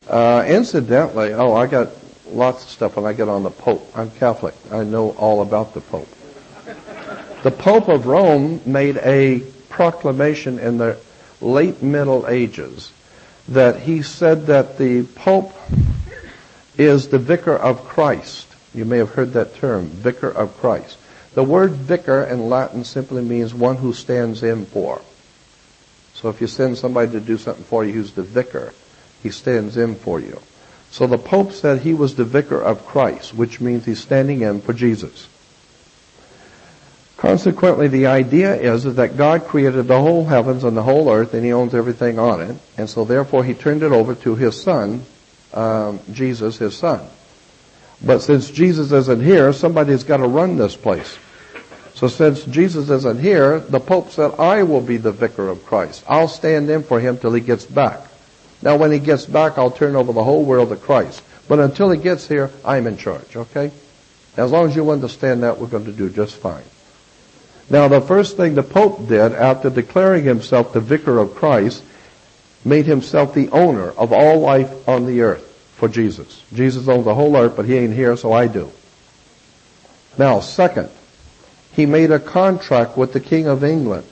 Incidentally, I got lots of stuff when I get on the Pope. I'm Catholic. I know all about the Pope. The Pope of Rome made a proclamation in the late Middle Ages that he said that the Pope is the vicar of Christ. You may have heard that term, vicar of Christ. The word vicar in Latin simply means one who stands in for. So if you send somebody to do something for you who's the vicar, he stands in for you. So the Pope said he was the vicar of Christ, which means he's standing in for Jesus. Consequently, the idea is that God created the whole heavens and the whole earth, and he owns everything on it. And so therefore he turned it over to his son, Jesus, his son. But since Jesus isn't here, somebody's got to run this place. So since Jesus isn't here, the Pope said, I will be the vicar of Christ. I'll stand in for him till he gets back. Now when he gets back, I'll turn over the whole world to Christ. But until he gets here, I'm in charge, okay? As long as you understand that, we're going to do just fine. Now, the first thing the Pope did after declaring himself the vicar of Christ, made himself the owner of all life on the earth for Jesus. Jesus owns the whole earth, but he ain't here, so I do. Now, second, he made a contract with the King of England.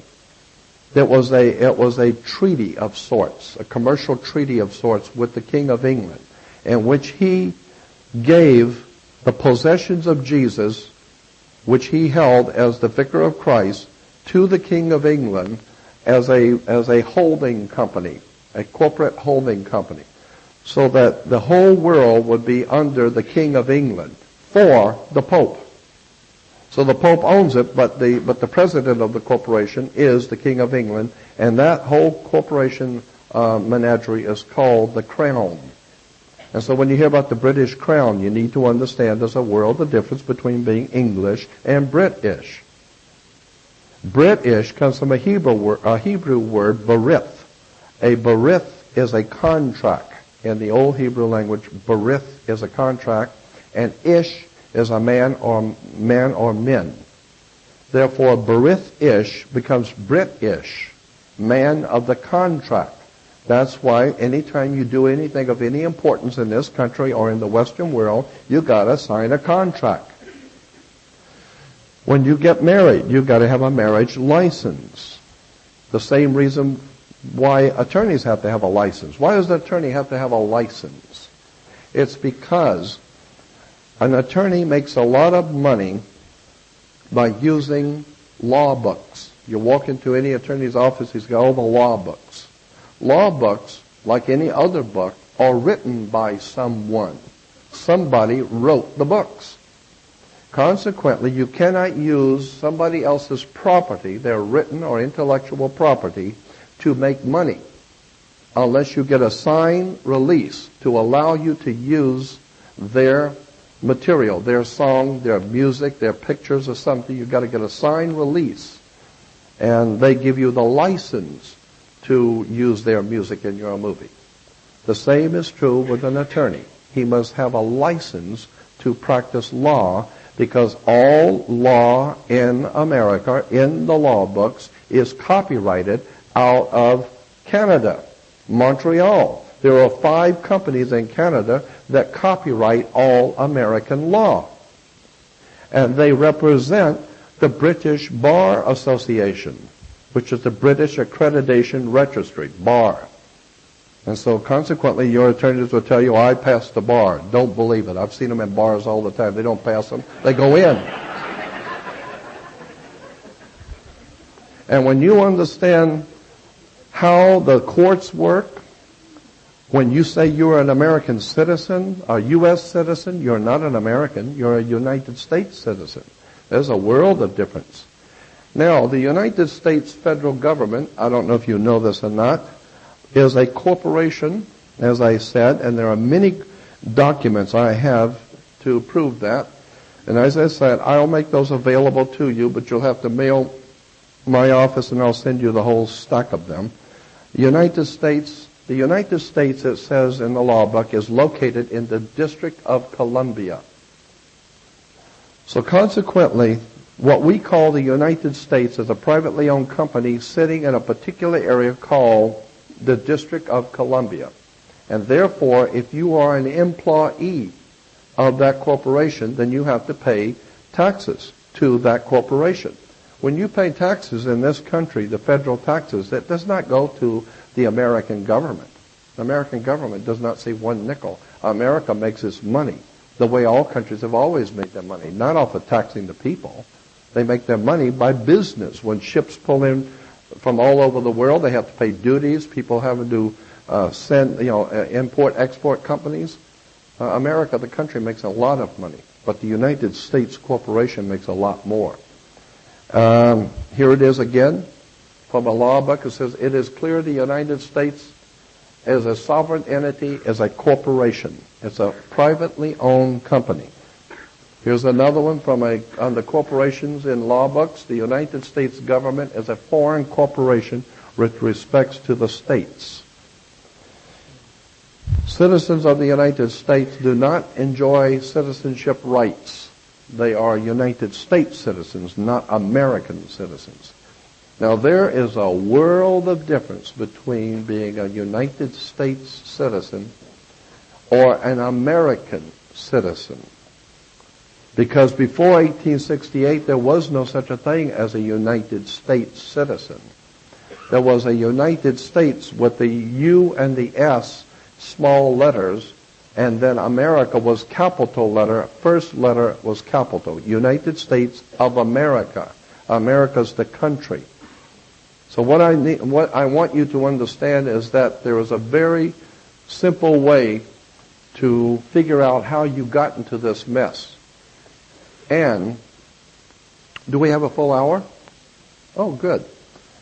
It was a treaty of sorts, a commercial treaty of sorts with the King of England, in which he gave the possessions of Jesus, which he held as the vicar of Christ, to the King of England as a holding company, a corporate holding company, so that the whole world would be under the King of England for the Pope. So the Pope owns it, but the president of the corporation is the King of England, and that whole corporation menagerie is called the Crown. And so when you hear about the British Crown, you need to understand there's a world of difference between being English and British. British comes from a Hebrew word, berith. A berith is a contract. In the old Hebrew language, berith is a contract, and ish is a man or men. Therefore, berith-ish becomes British, man of the contract. That's why anytime you do anything of any importance in this country or in the Western world, you gotta sign a contract. When you get married, you've got to have a marriage license. The same reason why attorneys have to have a license. Why does an attorney have to have a license? It's because an attorney makes a lot of money by using law books. You walk into any attorney's office, he's got all the law books. Law books, like any other book, are written by someone. Somebody wrote the books. Consequently, you cannot use somebody else's property, their written or intellectual property, to make money unless you get a signed release to allow you to use their material, their song, their music, their pictures or something. You've got to get a signed release, and they give you the license to use their music in your movie. The same is true with an attorney. He must have a license to practice law, because all law in America, in the law books, is copyrighted out of Canada, Montreal. There are 5 companies in Canada that copyright all American law. And they represent the British Bar Association, which is the British Accreditation Registry, BAR. And so consequently, your attorneys will tell you, I passed the bar. Don't believe it. I've seen them in bars all the time. They don't pass them. They go in. And when you understand how the courts work, when you say you're an American citizen, a U.S. citizen, you're not an American. You're a United States citizen. There's a world of difference. Now, the United States federal government, I don't know if you know this or not, is a corporation, as I said, and there are many documents I have to prove that. And as I said, I'll make those available to you, but you'll have to mail my office and I'll send you the whole stack of them. The United States, it says in the law book, is located in the District of Columbia. So consequently, what we call the United States is a privately owned company sitting in a particular area called the District of Columbia. And therefore, if you are an employee of that corporation, then you have to pay taxes to that corporation. When you pay taxes in this country, the federal taxes, that does not go to the American government. The American government does not save one nickel. America makes its money the way all countries have always made their money, not off of taxing the people. They make their money by business. When ships pull in from all over the world, they have to pay duties. People have to send, import, export companies. America, the country, makes a lot of money, but the United States corporation makes a lot more. Here it is again from a law book. It says, it is clear the United States as a sovereign entity is a corporation. It's a privately owned company. Here's another one from on the corporations in law books. The United States government is a foreign corporation with respects to the states. Citizens of the United States do not enjoy citizenship rights. They are United States citizens, not American citizens. Now, there is a world of difference between being a United States citizen or an American citizen. Because before 1868, there was no such a thing as a United States citizen. There was a United States with the U and the S, small letters, and then America was capital letter. First letter was capital. United States of America. America's the country. So what I want you to understand is that there is a very simple way to figure out how you got into this mess. And do we have a full hour? Oh, good.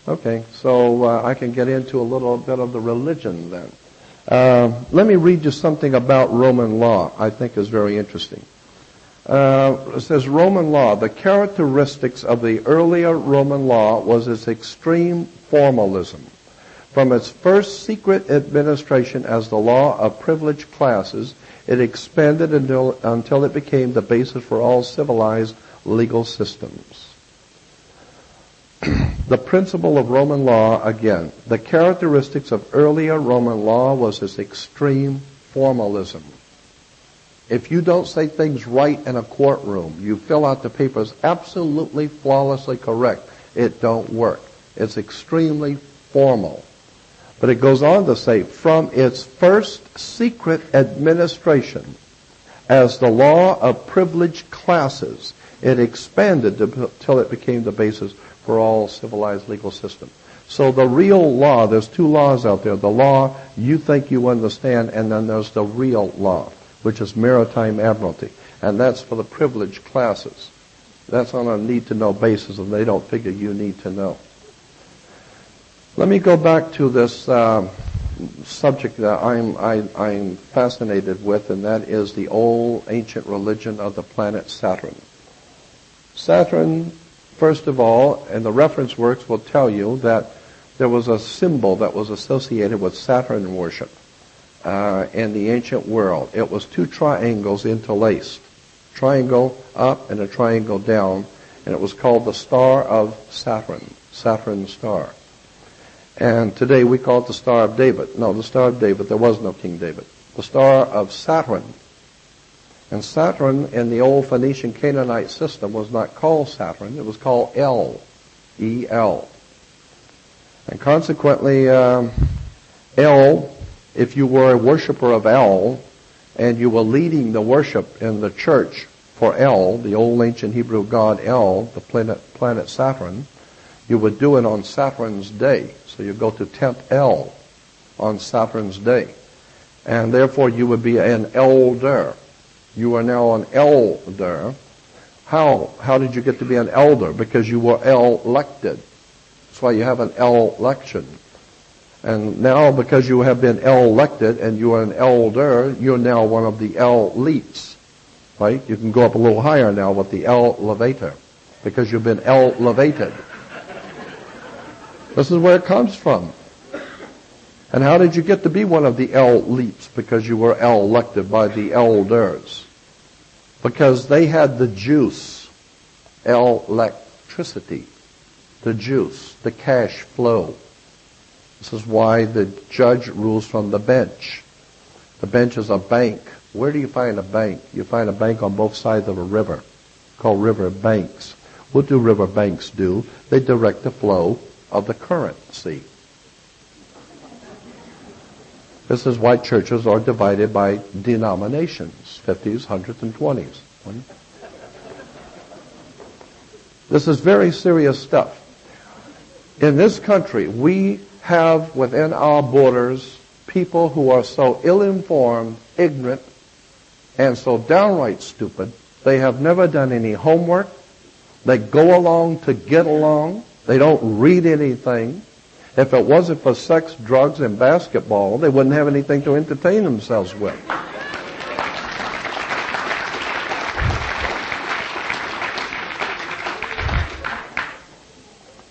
Okay, so I can get into a little bit of the religion then. Let me read you something about Roman law I think is very interesting. It says, Roman law, the characteristics of the earlier Roman law was its extreme formalism. From its first secret administration as the law of privileged classes, it expanded until it became the basis for all civilized legal systems. The principle of Roman law, again, the characteristics of earlier Roman law was its extreme formalism. If you don't say things right in a courtroom, you fill out the papers absolutely flawlessly correct, it don't work. It's extremely formal. But it goes on to say, from its first secret administration as the law of privileged classes, it expanded until it became the basis for all civilized legal systems. So the real law, there's two laws out there. The law you think you understand, and then there's the real law, which is maritime admiralty. And that's for the privileged classes. That's on a need-to-know basis, and they don't figure you need to know. Let me go back to this subject that I'm fascinated with, and that is the old ancient religion of the planet Saturn. Saturn, first of all, and the reference works will tell you that there was a symbol that was associated with Saturn worship in the ancient world. It was two triangles interlaced, triangle up and a triangle down, and it was called the Star of Saturn, Saturn star. And today we call it the Star of David. No, the Star of David, there was no King David. The Star of Saturn. And Saturn in the old Phoenician Canaanite system was not called Saturn, it was called El, E-L. And consequently, El, if you were a worshiper of El, and you were leading the worship in the church for El, the old ancient Hebrew god El, the planet Saturn, you would do it on Saturn's day. So you go to tempt El on Saturn's day. And therefore you would be an elder. You are now an elder. How? How did you get to be an elder? Because you were elected. That's why you have an election. And now because you have been elected and you are an elder, you're now one of the elites. Right? You can go up a little higher now with the elevator. Because you've been elevated. This is where it comes from. And how did you get to be one of the elites? Because you were elected by the elders. Because they had the juice, electricity, the juice, the cash flow. This is why the judge rules from the bench. The bench is a bank. Where do you find a bank? You find a bank on both sides of a river, called river banks. What do river banks do? They direct the flow of the currency. This is why churches are divided by denominations, 50s, 100s, and 20s. This is very serious stuff. In this country, we have within our borders people who are so ill-informed, ignorant, and so downright stupid. They have never done any homework. They go along to get along. They don't read anything. If it wasn't for sex, drugs, and basketball, they wouldn't have anything to entertain themselves with.